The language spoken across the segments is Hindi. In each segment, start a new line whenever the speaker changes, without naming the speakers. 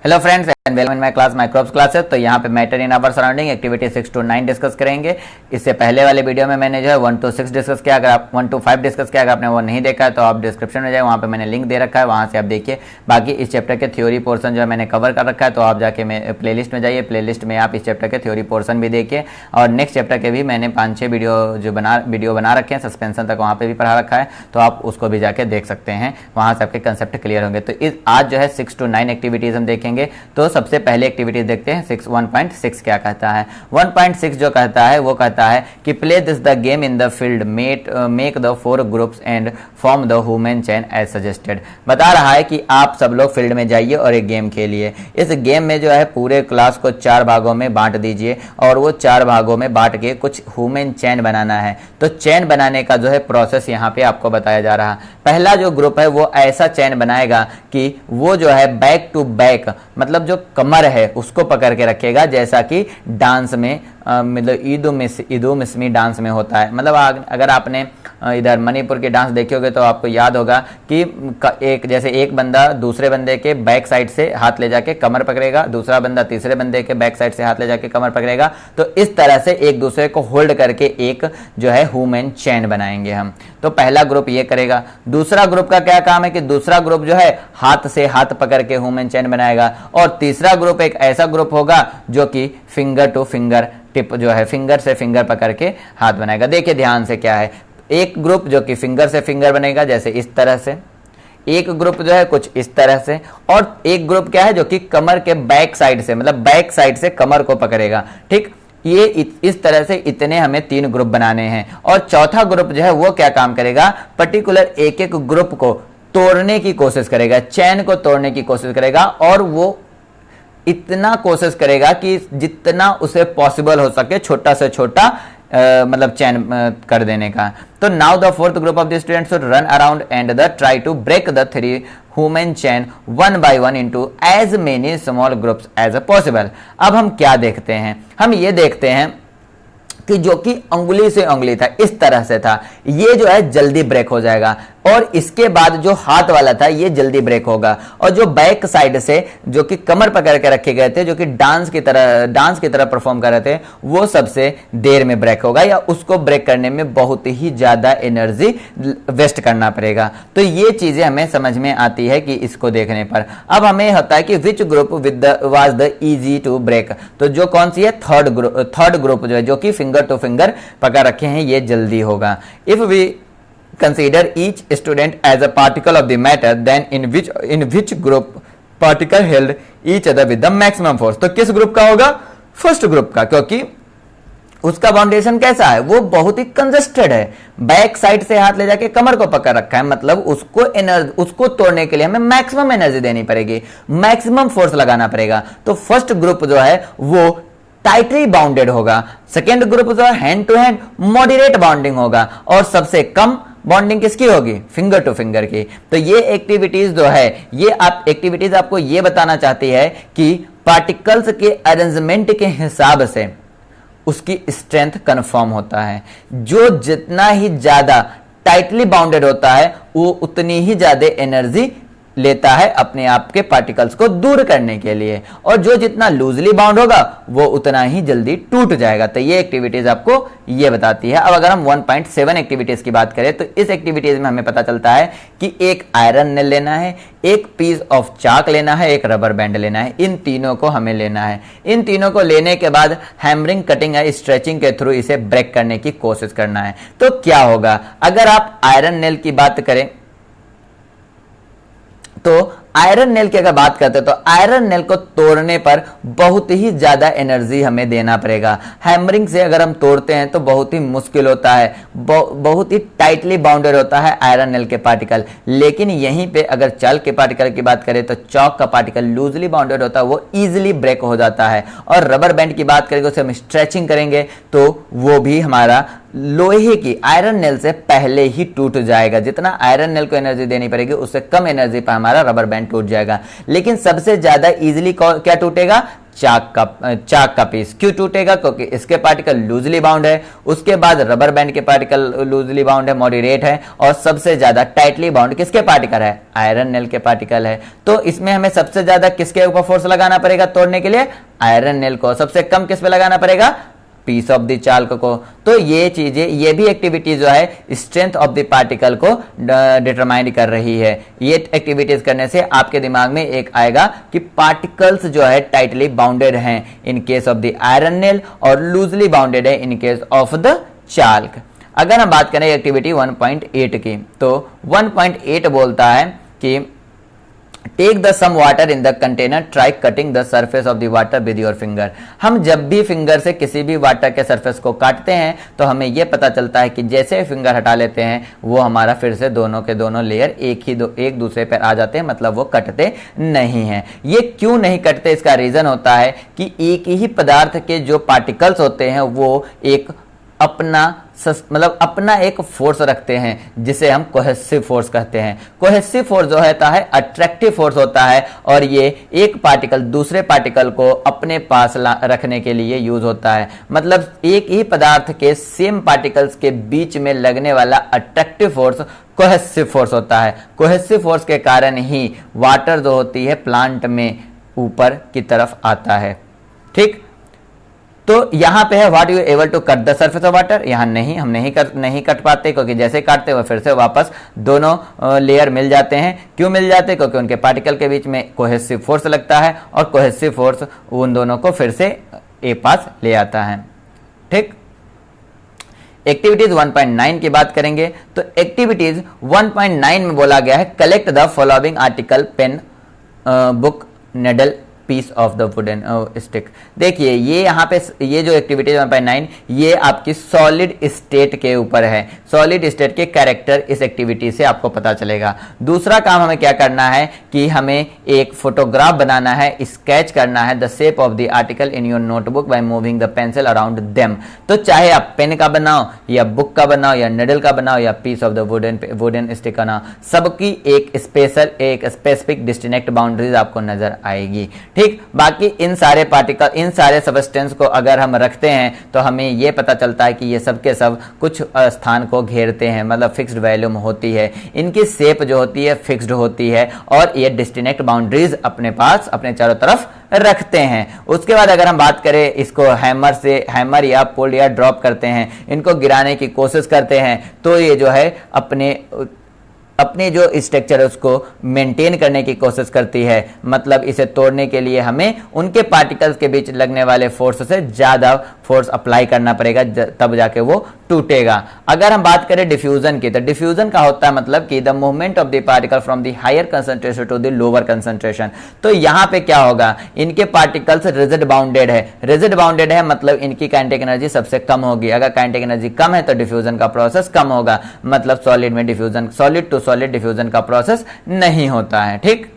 Hello friends and welcome in my class microbes classes. तो यहाँ पे matter in our surrounding activity 6 to 9 discuss करेंगे। इससे पहले वाले वीडियो में मैंने जो है 1 to 6 डिस्कस किया। अगर आप 1 to 5 डिस्कस किया, अगर आपने वो नहीं देखा है तो आप डिस्क्रिप्शन में जाए, वहाँ पे मैंने लिंक दे रखा है, वहाँ से आप देखिए। बाकी इस चैप्टर के थ्योरी पोर्सन जो है मैंने कवर कर रखा है, तो आप जाके प्लेलिस्ट में जाइए, प्लेलिस्ट में आप इस चैप्टर के थ्योरी पोर्सन भी देखिए। और नेक्स्ट चैप्टर के भी मैंने 5-6 वीडियो बना रखे हैं, सस्पेंशन तक वहाँ पे भी पढ़ा रखा है, तो आप उसको भी जाके देख सकते हैं, वहाँ से आपके कंसेप्ट क्लियर होंगे। तो आज जो है 6 to 9 एक्टिविटीज हम देखेंगे। तो सबसे पहले एक्टिविटी देखते हैं 1.6 क्या कहता है। 1.6 जो कहता है वो कहता है कि play this the game in the field, make the 4 groups and form the human chain as suggested. बता रहा है कि आप सब लोग फील्ड में जाइए और एक गेम खेलिए। इस गेम में जो है पूरे क्लास को 4 भागों में बांट दीजिए और वो 4 भागों में बांट के कुछ ह्यूमन चेन बनाना है। तो चेन बनाने का जो है प्रोसेस यहाँ पे आपको बताया जा रहा है। पहला जो ग्रुप है वो ऐसा चेन बनाएगा कि वो जो है बैक टू बैक, मतलब जो कमर है उसको पकड़ के रखेगा, जैसा कि डांस में मतलब ईदो मिस्मी डांस में होता है। मतलब अगर आपने इधर मणिपुर के डांस देखे होगे तो आपको याद होगा कि जैसे एक बंदा दूसरे बंदे के बैक साइड से हाथ ले जाके कमर पकड़ेगा, दूसरा बंदा तीसरे बंदे के बैक साइड से हाथ ले जाके कमर पकड़ेगा। तो इस तरह से एक दूसरे को होल्ड करके एक जो है ह्यूमन चेन बनाएंगे हम। तो पहला ग्रुप ये करेगा। दूसरा ग्रुप का क्या काम है कि दूसरा ग्रुप जो है हाथ से हाथ पकड़ के ह्यूमन चेन बनाएगा। और तीसरा ग्रुप एक ऐसा ग्रुप होगा जो कि फिंगर टू फिंगर टिप जो है फिंगर से फिंगर पकड़ के हाथ बनाएगा। देखिए ध्यान से क्या है, एक ग्रुप जो कि फिंगर से फिंगर बनेगा जैसे इस तरह से, एक ग्रुप जो है कुछ इस तरह से, और एक ग्रुप क्या है जो कि कमर के बैक साइड से, मतलब बैक साइड से कमर को पकड़ेगा। ठीक, ये इस तरह से इतने हमें 3 ग्रुप बनाने हैं। और चौथा ग्रुप जो है वो क्या काम करेगा, पर्टिकुलर एक एक ग्रुप को तोड़ने की कोशिश करेगा, चैन को तोड़ने की कोशिश करेगा, और वो इतना कोशिश करेगा कि जितना उसे पॉसिबल हो सके छोटा से छोटा मतलब चैन कर देने का। तो now the 4th group of the students should run around and the try to break the 3 human chain 1 by 1 into as many small groups as possible. अब हम क्या देखते हैं, हम ये देखते हैं कि जो कि अंगुली से अंगुली था, इस तरह से था, ये जो है जल्दी ब्रेक हो जाएगा। और इसके बाद जो हाथ वाला था ये जल्दी ब्रेक होगा। और जो बैक साइड से जो कि कमर पकड़ के रखे गए थे, जो कि डांस की तरह परफॉर्म कर रहे थे, वो सबसे देर में ब्रेक होगा, या उसको ब्रेक करने में बहुत ही ज्यादा एनर्जी वेस्ट करना पड़ेगा। तो ये चीजें हमें समझ में आती है कि इसको देखने पर। अब हमें होता है कि which group was the easy to break. तो जो कौन सी है, थर्ड ग्रुप जो है जो कि फिंगर टू फिंगर पकड़ रखे हैं, ये जल्दी होगा। If we consider each student as a particle of the matter, then in which group particle held each other with the maximum force। तो किस ग्रुप का होगा, फर्स्ट ग्रुप का, क्योंकि उसका बाउंडेशन कैसा है, वो बहुत ही कंजस्टेड है, बैक साइड से हाथ ले जाके कमर को पकड़ रखा है। मतलब उसको तोड़ने के लिए हमें मैक्सिमम एनर्जी देनी पड़ेगी, मैक्सिमम फोर्स लगाना पड़ेगा। तो फर्स्ट ग्रुप जो है वो टाइटली बाउंडेड होगा, सेकेंड ग्रुप जो है hand to hand moderate bounding होगा, और सबसे कम बॉन्डिंग किसकी होगी, फिंगर टू फिंगर की। तो ये एक्टिविटीज जो है, ये एक्टिविटीज आपको ये बताना चाहती है कि पार्टिकल्स के अरेंजमेंट के हिसाब से उसकी स्ट्रेंथ कंफर्म होता है। जो जितना ही ज्यादा टाइटली बाउंडेड होता है वो उतनी ही ज्यादा एनर्जी लेता है अपने आप के पार्टिकल्स को दूर करने के लिए, और जो जितना लूजली बाउंड होगा वो उतना ही जल्दी टूट जाएगा। तो ये एक्टिविटीज आपको ये बताती है। अब अगर हम 1.7 एक्टिविटीज की बात करें तो इस एक्टिविटीज में हमें पता चलता है कि एक आयरन नेल लेना है, एक पीस ऑफ चाक लेना है, एक रबर बैंड लेना है। इन तीनों को हमें लेना है। इन तीनों को लेने के बाद हैमरिंग, कटिंग या स्ट्रेचिंग के थ्रू इसे ब्रेक करने की कोशिश करना है। तो क्या होगा, अगर आप आयरन नेल की बात करें तो आयरन नेल की अगर बात करते हैं तो आयरन नेल को तोड़ने पर बहुत ही ज्यादा एनर्जी हमें देना पड़ेगा। हैमरिंग से अगर हम तोड़ते हैं तो बहुत ही मुश्किल होता है, बहुत ही टाइटली बाउंडेड होता है आयरन नेल के पार्टिकल। लेकिन यहीं पे अगर चाक के पार्टिकल की बात करें तो चाक का पार्टिकल लूजली बाउंडेड होता है, वो इजिली ब्रेक हो जाता है। और रबर बैंड की बात करेंगे, उसे हम स्ट्रेचिंग करेंगे तो वो भी हमारा लोहे की आयरन नेल से पहले ही टूट जाएगा। जितना आयरन नेल को एनर्जी देनी पड़ेगी उससे कम एनर्जी पर हमारा रबर बैंड टूट जाएगा। लेकिन सबसे ज्यादा इजीली क्या टूटेगा, चाक का पीस। क्यों टूटेगा? क्योंकि इसके पार्टिकल लूजली बाउंड है, उसके बाद रबर बैंड के पार्टिकल लूजली बाउंड है, मॉडरेट है, और सबसे ज्यादा टाइटली बाउंड किसके पार्टिकल है? आयरन नेल के पार्टिकल है। तो इसमें हमें सबसे ज्यादा किसके ऊपर फोर्स लगाना पड़ेगा तोड़ने के लिए? आयरन नेल को। सबसे कम किस पे लगाना पड़ेगा? पीस ऑफ द चाल्क को। तो ये चीजें, ये भी एक्टिविटी जो है स्ट्रेंथ ऑफ द पार्टिकल को डिटरमाइन कर रही है। ये एक्टिविटीज करने से आपके दिमाग में एक आएगा कि पार्टिकल्स जो है टाइटली बाउंडेड हैं in case of the iron nail और लूजली बाउंडेड है in case of the chalk. अगर हम बात करें एक्टिविटी 1.8 की, तो 1.8 बोलता है कि take the some water in the container, try cutting the surface of the water with your finger. हम जब भी फिंगर से किसी भी वाटर के सरफेस को काटते हैं तो हमें यह पता चलता है कि जैसे फिंगर हटा लेते हैं वो हमारा फिर से दोनों के दोनों लेयर एक दूसरे पर आ जाते हैं, मतलब वो कटते नहीं हैं। ये क्यों नहीं कटते? इसका रीजन होता है कि एक ही पदार्थ के जो पार्टिकल्स होते हैं वो एक अपना एक फोर्स रखते हैं जिसे हम कोहेसिव फोर्स कहते हैं। कोहेसिव फोर्स जो होता है अट्रैक्टिव फोर्स होता है और ये एक पार्टिकल दूसरे पार्टिकल को अपने पास रखने के लिए यूज होता है। मतलब एक ही पदार्थ के सेम पार्टिकल्स के बीच में लगने वाला अट्रैक्टिव फोर्स कोहेसिव फोर्स होता है। कोहेसिव फोर्स के कारण ही वाटर जो होती है प्लांट में ऊपर की तरफ आता है। ठीक, तो यहां पे है what you able to cut the surface of water. यहां नहीं, हम नहीं कट पाते, क्योंकि जैसे काटते हुए फिर से वापस दोनों लेयर मिल जाते हैं। क्यों मिल जाते हैं? क्योंकि उनके पार्टिकल के बीच में कोहेसिव फोर्स लगता है और कोहेसिव फोर्स उन दोनों को फिर से एक पास ले आता है। ठीक, एक्टिविटीज 1.9 की बात करेंगे तो एक्टिविटीज 1.9 में बोला गया है collect the following article, pen, book, needle, piece of the wooden stick. देखिए ये यहाँ पे ये जो एक्टिविटी 1.9 ये आपकी सॉलिड स्टेट के ऊपर है। सॉलिड स्टेट के कैरेक्टर इस एक्टिविटी से आपको पता चलेगा। दूसरा काम हमें क्या करना है कि हमें एक फोटोग्राफ बनाना है, स्केच करना है the shape of the article in your notebook by moving the pencil around them. तो चाहे आप पेन का बनाओ या बुक का बनाओ या नेडल का बनाओ या piece of the wooden stick बनाओ, सबकी एक स्पेसिफिक डिस्टिंक्ट बाउंड्रीज आपको नजर आएगी। ठीक, बाकी इन सारे पार्टिकल, इन सारे सबस्टेंस को अगर हम रखते हैं तो हमें यह पता चलता है कि ये सब के सब कुछ स्थान को घेरते हैं, मतलब फिक्स्ड वॉल्यूम होती है, इनकी शेप जो होती है फिक्स्ड होती है और ये डिस्टिंक्ट बाउंड्रीज अपने पास अपने चारों तरफ रखते हैं। उसके बाद अगर हम बात करें इसको हैमर या पुल या ड्रॉप करते हैं, इनको गिराने की कोशिश करते हैं, तो ये जो है अपने जो स्ट्रक्चर है उसको मेंटेन करने की कोशिश करती है। मतलब इसे तोड़ने के लिए हमें उनके पार्टिकल्स के बीच लगने वाले फोर्स से ज्यादा फोर्स अप्लाई करना पड़ेगा, तब जाके वो टूटेगा। अगर हम बात करें डिफ्यूजन की, तो डिफ्यूजन का होता है मतलब कि the movement of the particle from the higher concentration to the lower concentration. तो यहां पे क्या होगा, इनके पार्टिकल्स रिजिड बाउंडेड है। रिजिड बाउंडेड है मतलब इनकी काइनेटिक एनर्जी सबसे कम होगी। अगर काइनेटिक एनर्जी कम है तो डिफ्यूजन का प्रोसेस कम होगा, मतलब सॉलिड में diffusion, solid to solid diffusion का प्रोसेस नहीं होता है। ठीक,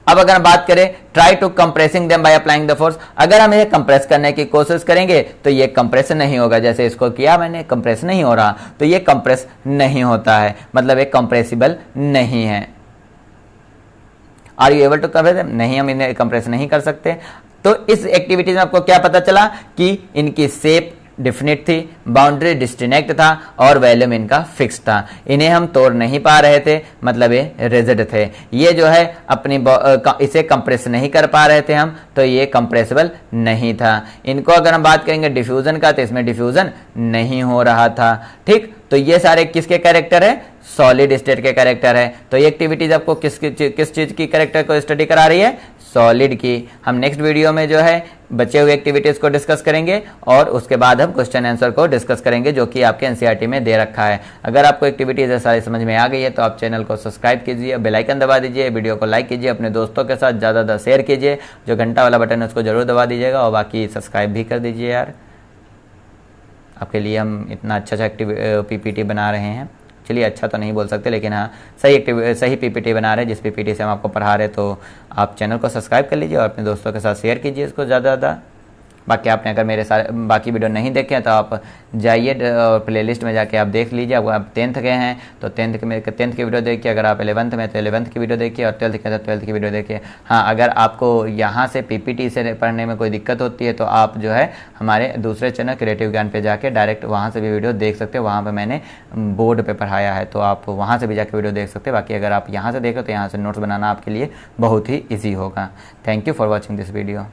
अब अगर हम बात करें try to compressing them by applying the force, अगर हम इसे कंप्रेस करने की कोशिश करेंगे तो ये कंप्रेस नहीं होगा। जैसे इसको किया मैंने, कंप्रेस नहीं हो रहा, तो ये कंप्रेस नहीं होता है, मतलब ये कंप्रेसिबल नहीं है। Are you able to compress them? नहीं, हम इन्हें कंप्रेस नहीं कर सकते। तो इस एक्टिविटी में आपको क्या पता चला कि इनकी शेप डिफिनिट थी, बाउंड्री डिस्टिंक्ट था और वॉल्यूम इनका फिक्स था। इन्हें हम तोड़ नहीं पा रहे थे, मतलब ये रिजिड थे। ये जो है अपनी इसे कंप्रेस नहीं कर पा रहे थे हम, तो ये कंप्रेसिबल नहीं था। इनको अगर हम बात करेंगे डिफ्यूजन का, तो इसमें डिफ्यूजन नहीं हो रहा था। ठीक, तो ये सारे किसके कैरेक्टर है? सॉलिड स्टेट के कैरेक्टर है। तो ये एक्टिविटीज आपको किस चीज की कैरेक्टर को स्टडी करा रही है? सॉलिड की। हम नेक्स्ट वीडियो में जो है बचे हुए एक्टिविटीज को डिस्कस करेंगे और उसके बाद हम क्वेश्चन आंसर को डिस्कस करेंगे जो कि आपके एनसीईआरटी में दे रखा है। अगर आपको एक्टिविटीज सारी समझ में आ गई है तो आप चैनल को सब्सक्राइब कीजिए, बेल आइकन दबा दीजिए, वीडियो को लाइक कीजिए, अपने दोस्तों के साथ ज़्यादा शेयर कीजिए, जो घंटा वाला बटन है उसको जरूर दबा दीजिएगा और बाकी सब्सक्राइब भी कर दीजिए यार। आपके लिए हम इतना अच्छा पीपीटी बना रहे हैं। चलिए अच्छा तो नहीं बोल सकते, लेकिन हाँ सही पीपीटी बना रहे हैं। जिस पीपीटी से हम आपको पढ़ा रहे हैं, तो आप चैनल को सब्सक्राइब कर लीजिए और अपने दोस्तों के साथ शेयर कीजिए इसको ज़्यादा। बाकी आपने अगर मेरे सारे बाकी वीडियो नहीं देखे हैं तो आप जाइए प्लेलिस्ट में जाके आप देख लीजिए। अगर आप 10th गए हैं तो 10th की वीडियो देखिए, अगर आप 11th में तो 11th की वीडियो देखिए, और 12th के तो 12th की वीडियो देखिए। हाँ, अगर आपको यहाँ से PPT से पढ़ने में कोई दिक्कत होती है तो आप जो है हमारे दूसरे चैनल क्रिएटिव ज्ञान पे जाके डायरेक्ट वहाँ से भी वीडियो देख सकते हो। वहाँ पे मैंने बोर्ड पे पढ़ाया है, तो आप वहाँ से भी जाके वीडियो देख सकते हैं। बाकी अगर आप यहाँ से देखो तो यहाँ से नोट्स बनाना आपके लिए बहुत ही ईजी होगा। Thank you for watching this video.